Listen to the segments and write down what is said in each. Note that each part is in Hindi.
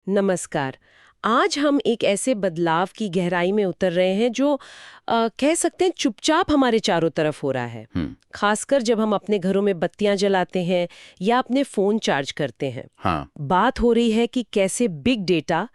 नमस्कार। आज हम एक ऐसे बदलाव की गहराई में उतर रहे हैं जो कह सकते हैं चुपचाप हमारे चारों तरफ हो रहा है। हम्म। खासकर जब हम अपने घरों में बत्तियां जलाते हैं या अपने फोन चार्ज करते हैं। हाँ। बात हो रही है कि कैसे बिग डेटा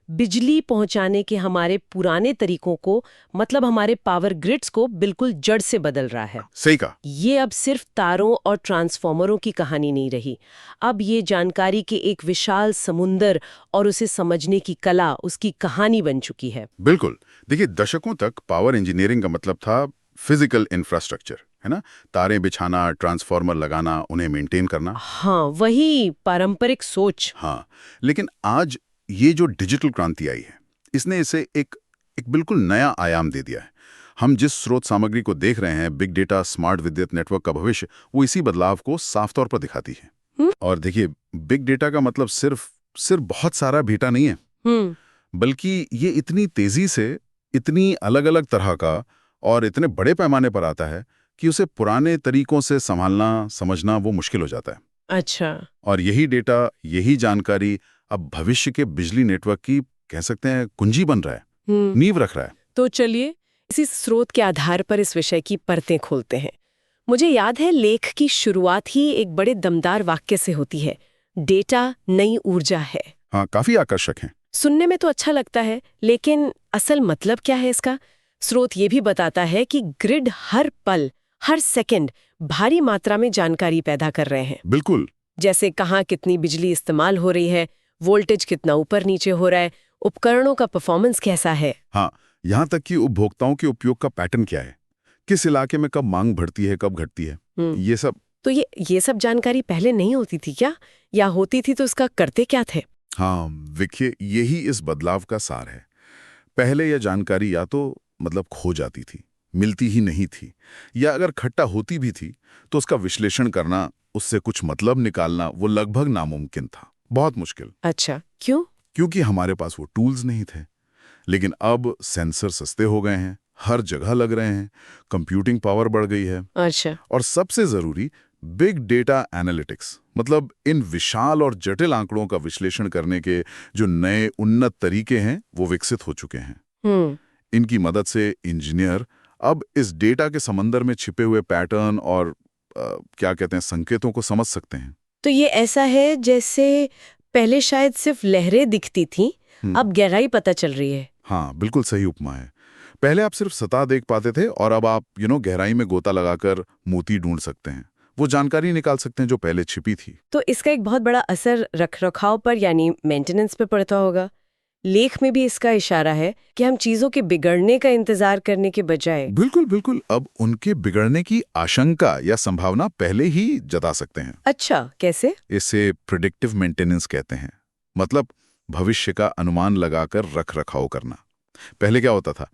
बिजली पहुंचाने के हमारे पुराने तरीकों को, मतलब हमारे पावर ग्रिड्स को बिल्कुल जड़ से बदल रहा है। सही कहा। ये अब सिर्फ तारों और ट्रांसफॉर्मरों की कहानी नहीं रही। अब ये जानकारी के एक विशाल समुंदर और उसे समझने की कला, उसकी कहानी बन चुकी है। बिल्कुल। देखिए, दशकों तक पावर इंजीनियरिंग का मतलब था फिजिकल इंफ्रास्ट्रक्चर, है ना। तारें बिछाना, ट्रांसफार्मर लगाना, उन्हें मेंटेन करना। हाँ, वही पारंपरिक सोच। हाँ, लेकिन आज ये जो डिजिटल क्रांति आई है, इसने इसे एक बिल्कुल नया आयाम दे दिया है। हम जिस स्रोत सामग्री को देख रहे हैं, बिग डेटा, स्मार्ट विद्युत नेटवर्क का भविष्य, वो इसी बदलाव को साफ तौर पर दिखाती है। और देखिए, बिग डेटा का मतलब सिर्फ सिर्फ बहुत सारा डेटा नहीं है, हम्म। बल्कि ये इतनी तेजी से, इतनी अलग अलग तरह का और इतने बड़े पैमाने पर आता है कि उसे पुराने तरीकों से संभालना, समझना वो मुश्किल हो जाता है। अच्छा। और यही डेटा, यही जानकारी अब भविष्य के बिजली नेटवर्क की, कह सकते हैं, कुंजी बन रहा है, नींव रख रहा है। तो चलिए इसी स्रोत के आधार पर इस विषय की परतें खोलते हैं। मुझे याद है लेख की शुरुआत ही एक बड़े दमदार वाक्य से होती है, डेटा नई ऊर्जा है। हाँ, काफी आकर्षक है। सुनने में तो अच्छा लगता है, लेकिन असल मतलब क्या है इसका? स्रोत ये भी बताता है कि ग्रिड हर पल, हर सेकंड भारी मात्रा में जानकारी पैदा कर रहे हैं। बिल्कुल। जैसे कहाँ कितनी बिजली इस्तेमाल हो रही है, वोल्टेज कितना ऊपर नीचे हो रहा है, उपकरणों का परफॉर्मेंस कैसा है। हाँ, यहाँ तक कि उपभोक्ताओं के उपयोग का पैटर्न क्या है, किस इलाके में कब मांग बढ़ती है, कब घटती है, ये सब। तो ये सब जानकारी पहले नहीं होती थी क्या? या होती थी तो उसका करते क्या थे? हाँ, देखिए, यही इस बदलाव का सार है। पहले यह जानकारी या तो मतलब खो जाती थी, मिलती ही नहीं थी, या अगर खट्टा होती भी थी तो उसका विश्लेषण करना, उससे कुछ मतलब निकालना, वो लगभग नामुमकिन था, बहुत मुश्किल। अच्छा, क्यों? क्योंकि हमारे पास वो टूल्स नहीं थे। लेकिन अब सेंसर सस्ते हो गए हैं, हर जगह लग रहे हैं, कंप्यूटिंग पावर बढ़ गई है, अच्छा। और सबसे जरूरी, बिग डेटा एनालिटिक्स, मतलब इन विशाल और जटिल आंकड़ों का विश्लेषण करने के जो नए उन्नत तरीके हैं, वो विकसित हो चुके हैं। इनकी मदद से इंजीनियर अब इस डेटा के समंदर में छिपे हुए पैटर्न और क्या कहते हैं, संकेतों को समझ सकते हैं। तो ये ऐसा है जैसे पहले शायद सिर्फ लहरें दिखती थीं, अब गहराई पता चल रही है। हाँ, बिल्कुल सही उपमा है। पहले आप सिर्फ सतह देख पाते थे, और अब आप गहराई में गोता लगाकर मोती ढूंढ सकते हैं, वो जानकारी निकाल सकते हैं जो पहले छिपी थी। तो इसका एक बहुत बड़ा असर रखरखाव पर यानी मेंटेनेंस पे पड़ता होगा। लेख में भी इसका इशारा है कि हम चीजों के बिगड़ने का इंतजार करने के बजाय। बिल्कुल बिल्कुल, अब उनके बिगड़ने की आशंका या संभावना पहले ही जता सकते हैं। अच्छा, कैसे? इसे प्रिडिक्टिव मेंटेनेंस कहते हैं, मतलब भविष्य का अनुमान लगाकर रख रखाव करना। पहले क्या होता था,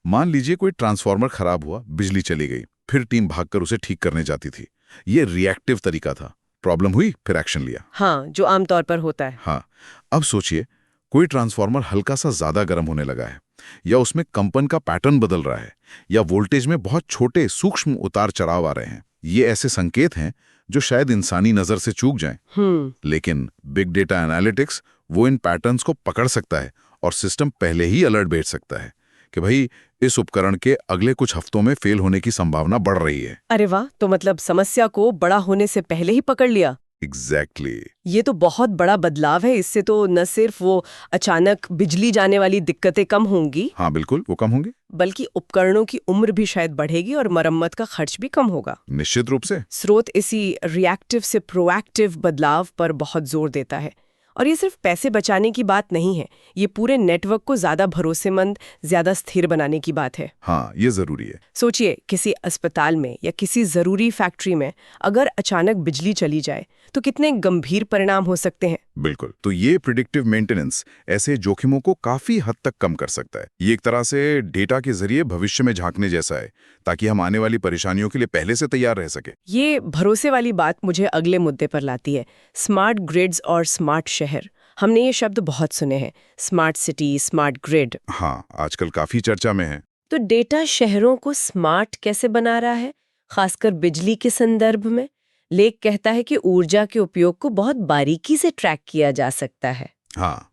मान लीजिए कोई ट्रांसफार्मर खराब हुआ, बिजली चली गई, फिर टीम भागकर उसे ठीक करने जाती थी। ये रिएक्टिव तरीका था, प्रॉब्लम हुई फिर एक्शन लिया। हाँ, जो आमतौर पर होता है। हाँ, अब सोचिए कोई ट्रांसफार्मर हल्का सा ज्यादा गर्म होने लगा है, या उसमें कंपन का पैटर्न बदल रहा है, या वोल्टेज में बहुत छोटे सूक्ष्म उतार चढ़ाव आ रहे हैं। ये ऐसे संकेत हैं जो शायद इंसानी नजर से चूक जाएं। लेकिन बिग डेटा एनालिटिक्स वो इन पैटर्न्स को पकड़ सकता है, और सिस्टम पहले ही अलर्ट भेज सकता है कि भाई, इस उपकरण के अगले कुछ हफ्तों में फेल होने की संभावना बढ़ रही है। अरे वाह, तो मतलब समस्या को बड़ा होने से पहले ही पकड़ लिया। एग्जैक्टली। ये तो बहुत बड़ा बदलाव है। इससे तो न सिर्फ वो अचानक बिजली जाने वाली दिक्कतें कम होंगी, हाँ बिल्कुल, वो कम होंगे, बल्कि उपकरणों की उम्र भी शायद बढ़ेगी और मरम्मत का खर्च भी कम होगा। निश्चित रूप से। स्रोत इसी रिएक्टिव से प्रोएक्टिव बदलाव पर बहुत जोर देता है। और ये सिर्फ पैसे बचाने की बात नहीं है, ये पूरे नेटवर्क को ज्यादा भरोसेमंद, ज्यादा स्थिर बनाने की बात है। हाँ, ये जरूरी है। सोचिए, किसी अस्पताल में या किसी जरूरी फैक्ट्री में अगर अचानक बिजली चली जाए तो कितने गंभीर परिणाम हो सकते हैं। बिल्कुल। तो ये प्रिडिक्टिव मेंटेनेंस ऐसे जोखिमों को काफी हद तक कम कर सकता है। ये एक तरह से डेटा के जरिए भविष्य में झांकने जैसा है, ताकि हम आने वाली परेशानियों के लिए पहले से तैयार रह सके। ये भरोसे वाली बात मुझे अगले मुद्दे पर लाती है, स्मार्ट ग्रिड्स और स्मार्ट शहर। हमने ये शब्द बहुत सुने हैं, स्मार्ट सिटी, स्मार्ट ग्रिड। हाँ, आजकल काफी चर्चा में है। तो डेटा शहरों को स्मार्ट कैसे बना रहा है, खासकर बिजली के संदर्भ में? लेख कहता है कि ऊर्जा के उपयोग को बहुत बारीकी से ट्रैक किया जा सकता है। हाँ,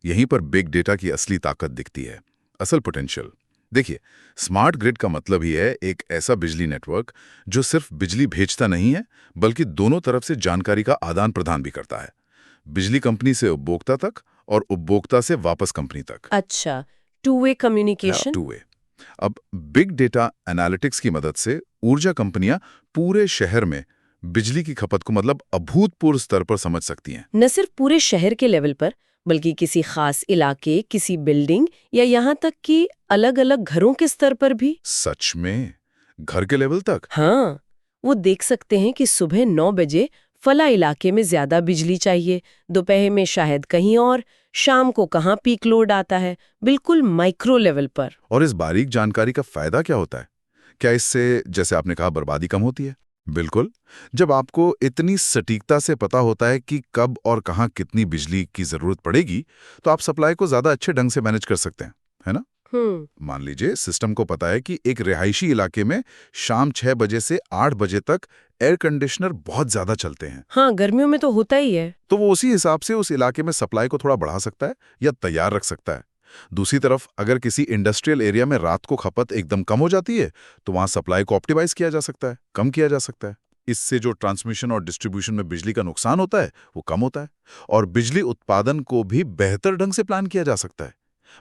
यहीं पर बिग डेटा की असली ताकत दिखती है, असल पोटेंशियल। देखिए, स्मार्ट ग्रिड का मतलब ही है एक ऐसा बिजली नेटवर्क जो सिर्फ बिजली भेजता नहीं है, बल्कि दोनों तरफ से जानकारी का आदान प्रदान भी करता है। बिजली कंपनी से उपभोक्ता तक और उपभोक्ता से वापस कंपनी तक। अच्छा, two way communication. Two way. अब बिग डेटा एनालिटिक्स की मदद से ऊर्जा कंपनियां पूरे शहर में बिजली की खपत को मतलब अभूतपूर्व स्तर पर समझ सकती हैं। न सिर्फ पूरे शहर के लेवल पर, बल्कि किसी खास इलाके, किसी बिल्डिंग या यहाँ तक कि अलग-अलग घरों के स्तर पर भी। सच में? घर के लेवल तक? हाँ, वो देख सकते हैं कि सुबह 9 बजे फला इलाके में ज्यादा बिजली चाहिए, दोपहर में शायद कहीं और, शाम को कहाँ पीक लोड आता है, बिल्कुल माइक्रो लेवल पर। और इस बारीक जानकारी का फायदा क्या होता है? क्या इससे, जैसे आपने कहा, बर्बादी कम होती है? बिल्कुल। जब आपको इतनी सटीकता से पता होता है कि कब और कहाँ कितनी बिजली की जरूरत पड़ेगी, तो आप सप्लाई को ज्यादा अच्छे ढंग से मैनेज कर सकते हैं, है ना? मान लीजिए सिस्टम को पता है कि एक रिहायशी इलाके में शाम 6 बजे से 8 बजे तक एयर कंडीशनर बहुत ज्यादा चलते हैं। हाँ, गर्मियों में तो होता ही है। तो वो उसी हिसाब से उस इलाके में सप्लाई को थोड़ा बढ़ा सकता है या तैयार रख सकता है। दूसरी तरफ अगर किसी इंडस्ट्रियल एरिया में रात को खपत एकदम कम हो जाती है, तो वहां सप्लाई को ऑप्टिमाइज किया जा सकता है, कम किया जा सकता है। इससे जो ट्रांसमिशन और डिस्ट्रीब्यूशन में बिजली का नुकसान होता है वो कम होता है, और बिजली उत्पादन को भी बेहतर ढंग से प्लान किया जा सकता है।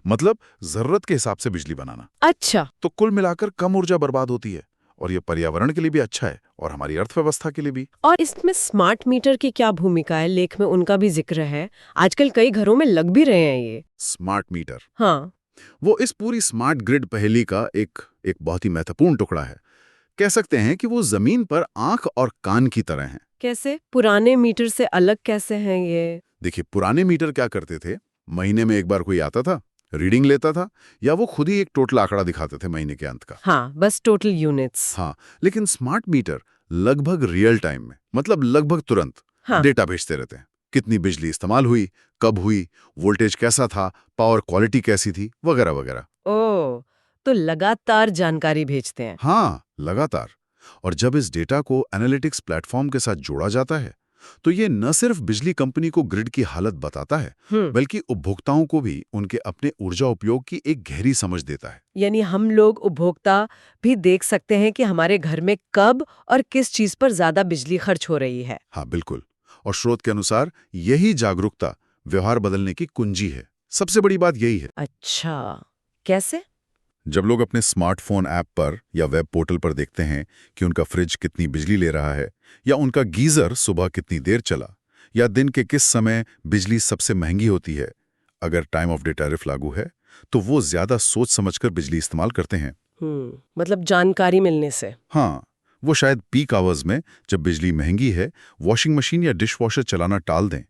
मतलब जरूरत के हिसाब से बिजली बनाना। अच्छा। तो कुल मिलाकर कम ऊर्जा बर्बाद होती है, और ये पर्यावरण के लिए भी अच्छा है और हमारी अर्थव्यवस्था के लिए भी। और इसमें स्मार्ट मीटर की क्या भूमिका है? लेख में उनका भी जिक्र है। आजकल कई घरों में लग भी रहे हैं ये। स्मार्ट मीटर, हाँ, वो इस पूरी स्मार्ट ग्रिड पहेली का एक बहुत ही महत्वपूर्ण टुकड़ा है। कह सकते हैं कि वो जमीन पर आंख और कान की तरह हैं। कैसे? पुराने मीटर से अलग कैसे हैं ये? देखिए, पुराने मीटर क्या करते थे, महीने में एक बार कोई आता था, रीडिंग लेता था, या वो खुद ही एक टोटल आंकड़ा दिखाते थे महीने के अंत का। हाँ, बस टोटल यूनिट्स। हाँ, लेकिन स्मार्ट मीटर लगभग रियल टाइम में, मतलब लगभग तुरंत, हाँ। डेटा भेजते रहते हैं। कितनी बिजली इस्तेमाल हुई, कब हुई, वोल्टेज कैसा था, पावर क्वालिटी कैसी थी, वगैरह वगैरह। ओह, तो लगातार जानकारी भेजते हैं। हाँ, लगातार। और जब इस डेटा को एनालिटिक्स प्लेटफॉर्म के साथ जोड़ा जाता है, तो ये न सिर्फ बिजली कंपनी को ग्रिड की हालत बताता है, बल्कि उपभोक्ताओं को भी उनके अपने ऊर्जा उपयोग की एक गहरी समझ देता है। यानी हम लोग उपभोक्ता भी देख सकते हैं कि हमारे घर में कब और किस चीज पर ज्यादा बिजली खर्च हो रही है। हाँ, बिल्कुल। और स्रोत के अनुसार यही जागरूकता व्यवहार बदलने की कुंजी है। सबसे बड़ी बात यही है। अच्छा, कैसे? जब लोग अपने स्मार्टफोन ऐप पर या वेब पोर्टल पर देखते हैं कि उनका फ्रिज कितनी बिजली ले रहा है, या उनका गीजर सुबह कितनी देर चला, या दिन के किस समय बिजली सबसे महंगी होती है, अगर टाइम ऑफ डे टैरिफ लागू है, तो वो ज्यादा सोच समझकर बिजली इस्तेमाल करते हैं। मतलब जानकारी मिलने से। हाँ, वो शायद पीक आवर्स में, जब बिजली महंगी है, वॉशिंग मशीन या डिश वॉशर चलाना टाल दें,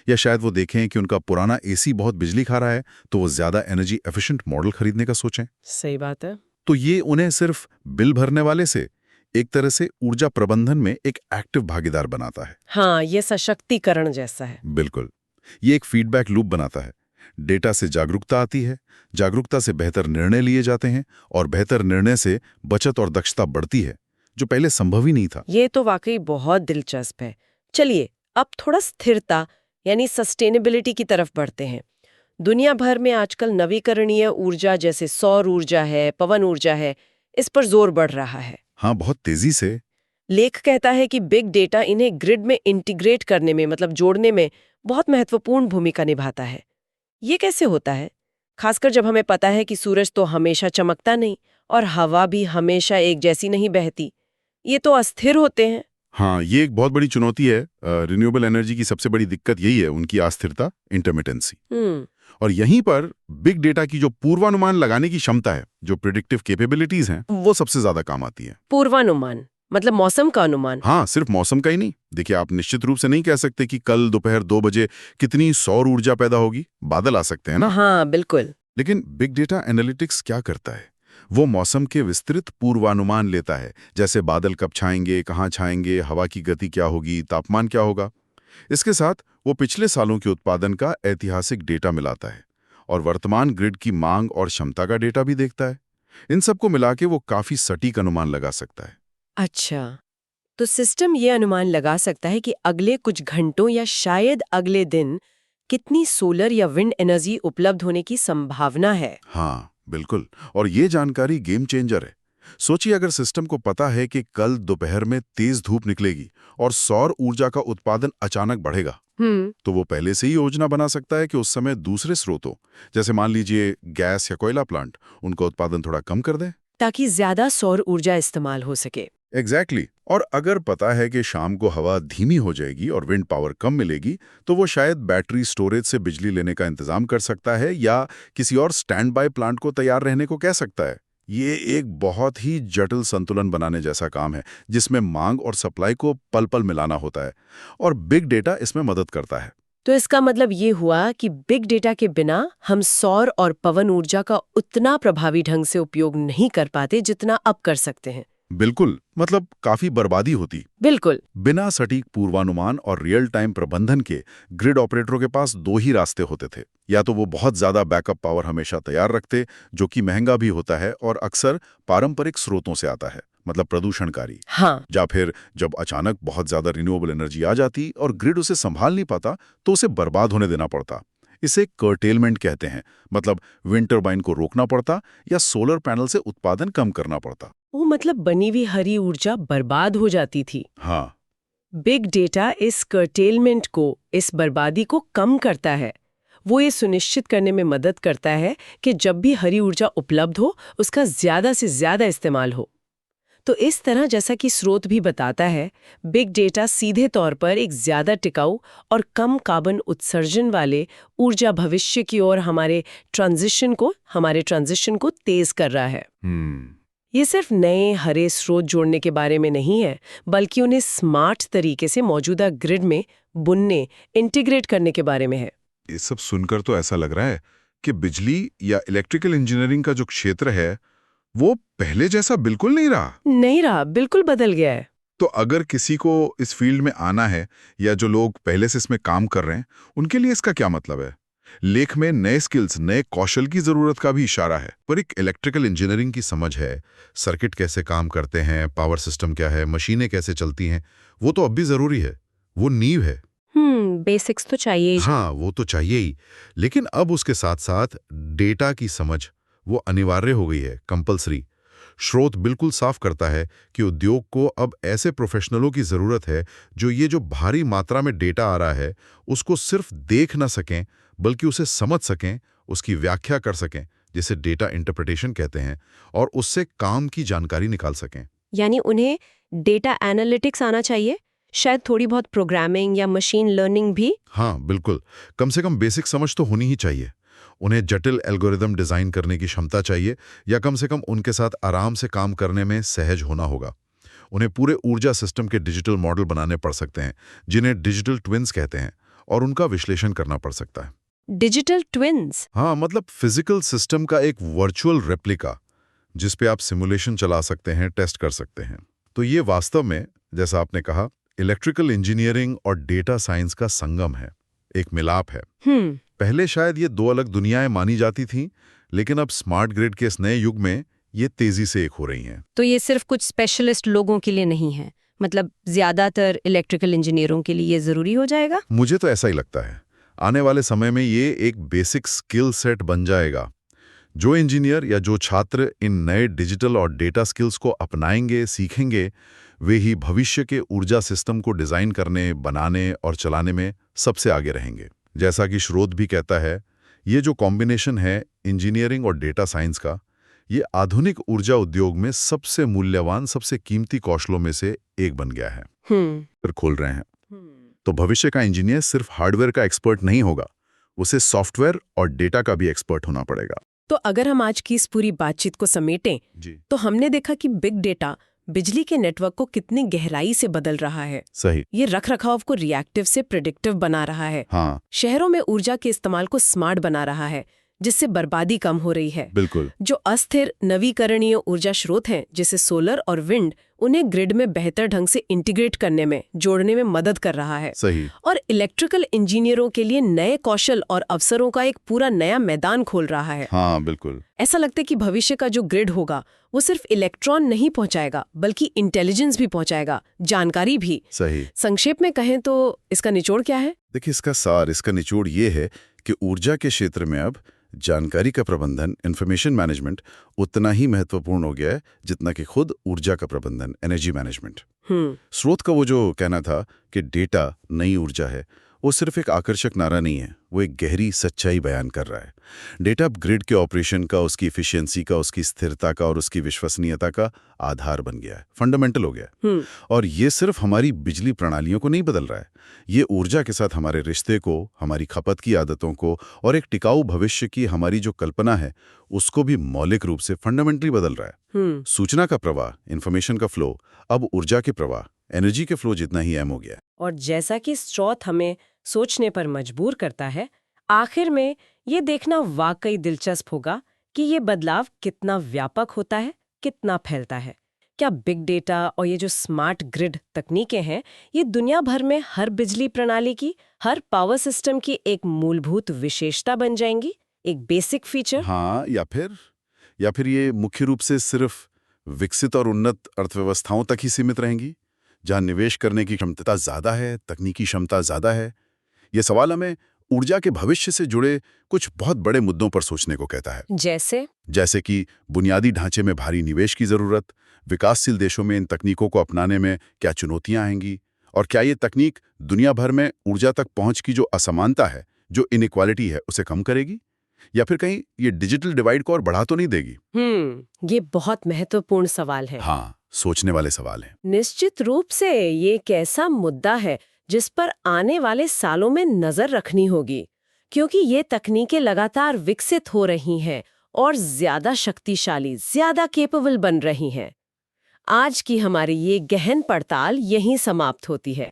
या शायद वो देखें कि उनका पुराना एसी बहुत बिजली खा रहा है, तो वो ज्यादा एनर्जी एफिशिएंट मॉडल खरीदने का सोचें। सही बात है। तो ये उन्हें सिर्फ बिल भरने वाले से एक तरह से ऊर्जा प्रबंधन में एक एक्टिव भागीदार बनाता है। हाँ, ये सशक्तिकरण जैसा है। बिल्कुल। ये एक फीडबैक लूप बनाता है। डेटा से जागरूकता आती है, जागरूकता से बेहतर निर्णय लिए जाते हैं, और बेहतर निर्णय से बचत और दक्षता बढ़ती है, जो पहले संभव ही नहीं था। ये तो वाकई बहुत दिलचस्प है। चलिए, अब थोड़ा स्थिरता यानी सस्टेनेबिलिटी की तरफ बढ़ते हैं। दुनिया भर में आजकल नवीकरणीय ऊर्जा जैसे सौर ऊर्जा है, पवन ऊर्जा है, इस पर जोर बढ़ रहा है। हाँ, बहुत तेजी से। लेख कहता है कि बिग डेटा इन्हें ग्रिड में इंटीग्रेट करने में, मतलब जोड़ने में बहुत महत्वपूर्ण भूमिका निभाता है। ये कैसे होता है? खासकर जब हमें पता है कि सूरज तो हमेशा चमकता नहीं और हवा भी हमेशा एक जैसी नहीं बहती। ये तो अस्थिर होते हैं। हाँ, ये एक बहुत बड़ी चुनौती है। रिन्यूएबल एनर्जी की सबसे बड़ी दिक्कत यही है, उनकी अस्थिरता, इंटरमिटेंसी। और यहीं पर बिग डेटा की जो पूर्वानुमान लगाने की क्षमता है, जो प्रिडिक्टिव कैपेबिलिटीज हैं, वो सबसे ज्यादा काम आती है। पूर्वानुमान मतलब मौसम का अनुमान? हाँ, सिर्फ मौसम का ही नहीं। देखिए, आप निश्चित रूप से नहीं कह सकते कि कल दोपहर 2 बजे कितनी सौर ऊर्जा पैदा होगी। बादल आ सकते हैं ना। हाँ, बिल्कुल। लेकिन बिग डेटा एनालिटिक्स क्या करता है? वो मौसम के विस्तृत पूर्वानुमान लेता है, जैसे बादल कब छाएंगे, कहाँ छाएंगे, हवा की गति क्या होगी, तापमान क्या होगा। इसके साथ वो पिछले सालों के उत्पादन का ऐतिहासिक डेटा मिलाता है, और वर्तमान ग्रिड की मांग और क्षमता का डेटा भी देखता है। इन सबको मिला के वो काफी सटीक अनुमान लगा सकता है। अच्छा, तो सिस्टम ये अनुमान लगा सकता है कि अगले कुछ घंटों या शायद अगले दिन कितनी सोलर या विंड एनर्जी उपलब्ध होने की संभावना है। हाँ बिल्कुल, और ये जानकारी गेम चेंजर है। सोचिए अगर सिस्टम को पता है कि कल दोपहर में तेज धूप निकलेगी और सौर ऊर्जा का उत्पादन अचानक बढ़ेगा, तो वो पहले से ही योजना बना सकता है कि उस समय दूसरे स्रोतों, जैसे मान लीजिए गैस या कोयला प्लांट, उनका उत्पादन थोड़ा कम कर दें, ताकि ज्यादा सौर ऊर्जा इस्तेमाल हो सके। एग्जैक्टली। और अगर पता है कि शाम को हवा धीमी हो जाएगी और विंड पावर कम मिलेगी, तो वो शायद बैटरी स्टोरेज से बिजली लेने का इंतजाम कर सकता है या किसी और स्टैंड बाय प्लांट को तैयार रहने को कह सकता है। ये एक बहुत ही जटिल संतुलन बनाने जैसा काम है, जिसमें मांग और सप्लाई को पल पल मिलाना होता है, और बिग डेटा इसमें मदद करता है। तो इसका मतलब ये हुआ कि बिग डेटा के बिना हम सौर और पवन ऊर्जा का उतना प्रभावी ढंग से उपयोग नहीं कर पाते जितना अब कर सकते हैं। बिल्कुल, मतलब काफी बर्बादी होती। बिल्कुल। बिना सटीक पूर्वानुमान और रियल टाइम प्रबंधन के ग्रिड ऑपरेटरों के पास दो ही रास्ते होते थे। या तो वो बहुत ज्यादा बैकअप पावर हमेशा तैयार रखते, जो कि महंगा भी होता है और अक्सर पारंपरिक स्रोतों से आता है, मतलब प्रदूषणकारी। हाँ। या फिर जब अचानक बहुत ज्यादा रिन्यूएबल एनर्जी आ जाती और ग्रिड उसे संभाल नहीं पाता, तो उसे बर्बाद होने देना पड़ता। इसे कर्टेलमेंट कहते हैं, मतलब विंड टर्बाइन को रोकना पड़ता या सोलर पैनल से उत्पादन कम करना पड़ता। वो मतलब बनी हुई हरी ऊर्जा बर्बाद हो जाती थी। हाँ, बिग डेटा इस कर्टेलमेंट को, इस बर्बादी को कम करता है। वो ये सुनिश्चित करने में मदद करता है कि जब भी हरी ऊर्जा उपलब्ध हो, उसका ज्यादा से ज्यादा इस्तेमाल हो। तो इस तरह, जैसा कि स्रोत भी बताता है, बिग डेटा सीधे तौर पर एक ज्यादा टिकाऊ और कम कार्बन उत्सर्जन वाले ऊर्जा भविष्य की ओर हमारे ट्रांजिशन को तेज कर रहा है। ये सिर्फ नए हरे स्रोत जोड़ने के बारे में नहीं है, बल्कि उन्हें स्मार्ट तरीके से मौजूदा ग्रिड में बुनने, इंटीग्रेट करने के बारे में है। ये सब सुनकर तो ऐसा लग रहा है कि बिजली या इलेक्ट्रिकल इंजीनियरिंग का जो क्षेत्र है, वो पहले जैसा बिल्कुल नहीं रहा, बिल्कुल बदल गया है। तो अगर किसी को इस फील्ड में आना है या जो लोग पहले से इसमें काम कर रहे हैं, उनके लिए इसका क्या मतलब है? लेख में नए स्किल्स, नए कौशल की जरूरत का भी इशारा है, पर एक इलेक्ट्रिकल इंजीनियरिंग की समझ है, सर्किट कैसे काम करते हैं, पावर सिस्टम क्या है, मशीनें कैसे चलती हैं, वो तो अब भी जरूरी है, वो नींव है। बेसिक्स तो चाहिए। हाँ, वो तो चाहिए ही, लेकिन अब उसके साथ साथ डेटा की समझ वो अनिवार्य हो गई है, कंपल्सरी। स्रोत बिल्कुल साफ करता है कि उद्योग को अब ऐसे प्रोफेशनलों की जरूरत है जो भारी मात्रा में डेटा आ रहा है, उसको सिर्फ देख ना सकें, बल्कि उसे समझ सकें, उसकी व्याख्या कर सकें, जिसे डेटा इंटरप्रिटेशन कहते हैं, और उससे काम की जानकारी निकाल सकें। यानी उन्हें डेटा एनालिटिक्स आना चाहिए, शायद थोड़ी बहुत प्रोग्रामिंग या मशीन लर्निंग भी। हाँ बिल्कुल, कम से कम बेसिक समझ तो होनी ही चाहिए। उन्हें जटिल एल्गोरिदम डिजाइन करने की क्षमता चाहिए, या कम से कम उनके साथ आराम से काम करने में सहज होना होगा। उन्हें पूरे ऊर्जा सिस्टम के डिजिटल मॉडल बनाने पड़ सकते हैं, जिन्हें डिजिटल ट्विन्स कहते हैं, और उनका विश्लेषण करना पड़ सकता है। Digital twins? हाँ, मतलब फिजिकल सिस्टम का एक वर्चुअल रेप्लिका, जिस पे आप सिमुलेशन चला सकते हैं, टेस्ट कर सकते हैं। तो ये वास्तव में, जैसा आपने कहा, इलेक्ट्रिकल इंजीनियरिंग और डेटा साइंस का संगम है, एक मिलाप है। पहले शायद ये दो अलग दुनियाएं मानी जाती थीं, लेकिन अब स्मार्ट ग्रिड के इस नए युग में ये तेजी से एक हो रही हैं। तो ये सिर्फ कुछ स्पेशलिस्ट लोगों के लिए नहीं है, मतलब ज्यादातर इलेक्ट्रिकल इंजीनियरों के लिए ये जरूरी हो जाएगा? मुझे तो ऐसा ही लगता है। आने वाले समय में ये एक बेसिक स्किल सेट बन जाएगा। जो इंजीनियर या जो छात्र इन नए डिजिटल और डेटा स्किल्स को अपनाएंगे, सीखेंगे, वे ही भविष्य के ऊर्जा सिस्टम को डिजाइन करने, बनाने और चलाने में सबसे आगे रहेंगे। जैसा कि स्रोत भी कहता है, ये जो कॉम्बिनेशन है इंजीनियरिंग और डेटा साइंस का, ये आधुनिक ऊर्जा उद्योग में सबसे मूल्यवान, सबसे कीमती कौशलों में से एक बन गया है। फिर खोल रहे हैं। तो भविष्य का इंजीनियर सिर्फ हार्डवेयर का एक्सपर्ट नहीं होगा, उसे सॉफ्टवेयर और डेटा का भी एक्सपर्ट होना पड़ेगा। तो अगर हम आज की इस पूरी बातचीत को समेटें, तो हमने देखा कि बिग डेटा बिजली के नेटवर्क को कितनी गहराई से बदल रहा है। सही। ये रखरखाव को रिएक्टिव से प्रेडिक्टिव बना रहा है। हाँ। शहरों में ऊर्जा के इस्तेमाल को स्मार्ट बना रहा है, जिससे बर्बादी कम हो रही है। बिल्कुल। जो अस्थिर नवीकरणीय ऊर्जा स्रोत हैं, जैसे सोलर और विंड, उन्हें ग्रिड में बेहतर ढंग से इंटीग्रेट करने में, जोड़ने में मदद कर रहा है। सही। और इलेक्ट्रिकल इंजीनियरों के लिए नए कौशल और अवसरों का एक पूरा नया मैदान खोल रहा है। हाँ बिल्कुल। ऐसा लगता है कि भविष्य का जो ग्रिड होगा, वो सिर्फ इलेक्ट्रॉन नहीं पहुंचाएगा, बल्कि इंटेलिजेंस भी पहुंचाएगा, जानकारी भी। सही। संक्षेप में कहें तो इसका निचोड़ क्या है? देखिए, इसका सार, इसका निचोड़ ये है कि ऊर्जा के क्षेत्र में अब जानकारी का प्रबंधन, इंफॉर्मेशन मैनेजमेंट उतना ही महत्वपूर्ण हो गया है जितना कि खुद ऊर्जा का प्रबंधन, एनर्जी मैनेजमेंट। स्रोत का वो जो कहना था कि डेटा नई ऊर्जा है, वो सिर्फ एक आकर्षक नारा नहीं है, वो एक गहरी सच्चाई बयान कर रहा है। डेटा अब ग्रिड के ऑपरेशन का, उसकी इफिशियंसी का, उसकी स्थिरता का और उसकी विश्वसनीयता का आधार बन गया है, फंडामेंटल हो गया है। और ये सिर्फ हमारी बिजली प्रणालियों को नहीं बदल रहा है, ये ऊर्जा के साथ हमारे रिश्ते को, हमारी खपत की आदतों को और एक टिकाऊ भविष्य की हमारी जो कल्पना है उसको भी मौलिक रूप से फंडामेंटली बदल रहा है। सूचना का प्रवाह, इंफॉर्मेशन का फ्लो अब ऊर्जा के प्रवाह, एनर्जी के फ्लो जितना ही अहम हो गया है। और जैसा कि स्रोत हमें सोचने पर मजबूर करता है, आखिर में ये देखना वाकई दिलचस्प होगा कि ये बदलाव कितना व्यापक होता है, कितना फैलता है। क्या बिग डेटा और ये जो स्मार्ट ग्रिड तकनीकें हैं, ये दुनिया भर में हर बिजली प्रणाली की, हर पावर सिस्टम की एक मूलभूत विशेषता बन जाएंगी, एक बेसिक फीचर? हाँ, या फिर ये मुख्य रूप से सिर्फ विकसित और उन्नत अर्थव्यवस्थाओं तक ही सीमित रहेंगी, जहां निवेश करने की क्षमता ज्यादा है, तकनीकी क्षमता ज्यादा है। ये सवाल हमें ऊर्जा के भविष्य से जुड़े कुछ बहुत बड़े मुद्दों पर सोचने को कहता है। जैसे कि बुनियादी ढांचे में भारी निवेश की जरूरत, विकासशील देशों में इन तकनीकों को अपनाने में क्या चुनौतियां आएंगी, और क्या ये तकनीक दुनिया भर में ऊर्जा तक पहुंच की जो असमानता है, जो इनइक्वालिटी है, उसे कम करेगी, या फिर कहीं ये डिजिटल डिवाइड को और बढ़ा तो नहीं देगी? ये बहुत महत्वपूर्ण सवाल है। हाँ, सोचने वाले सवाल हैं। निश्चित रूप से ये एक ऐसा मुद्दा है जिस पर आने वाले सालों में नजर रखनी होगी, क्योंकि ये तकनीकें लगातार विकसित हो रही हैं और ज्यादा शक्तिशाली, ज्यादा केपेबल बन रही हैं। आज की हमारी ये गहन पड़ताल यहीं समाप्त होती है।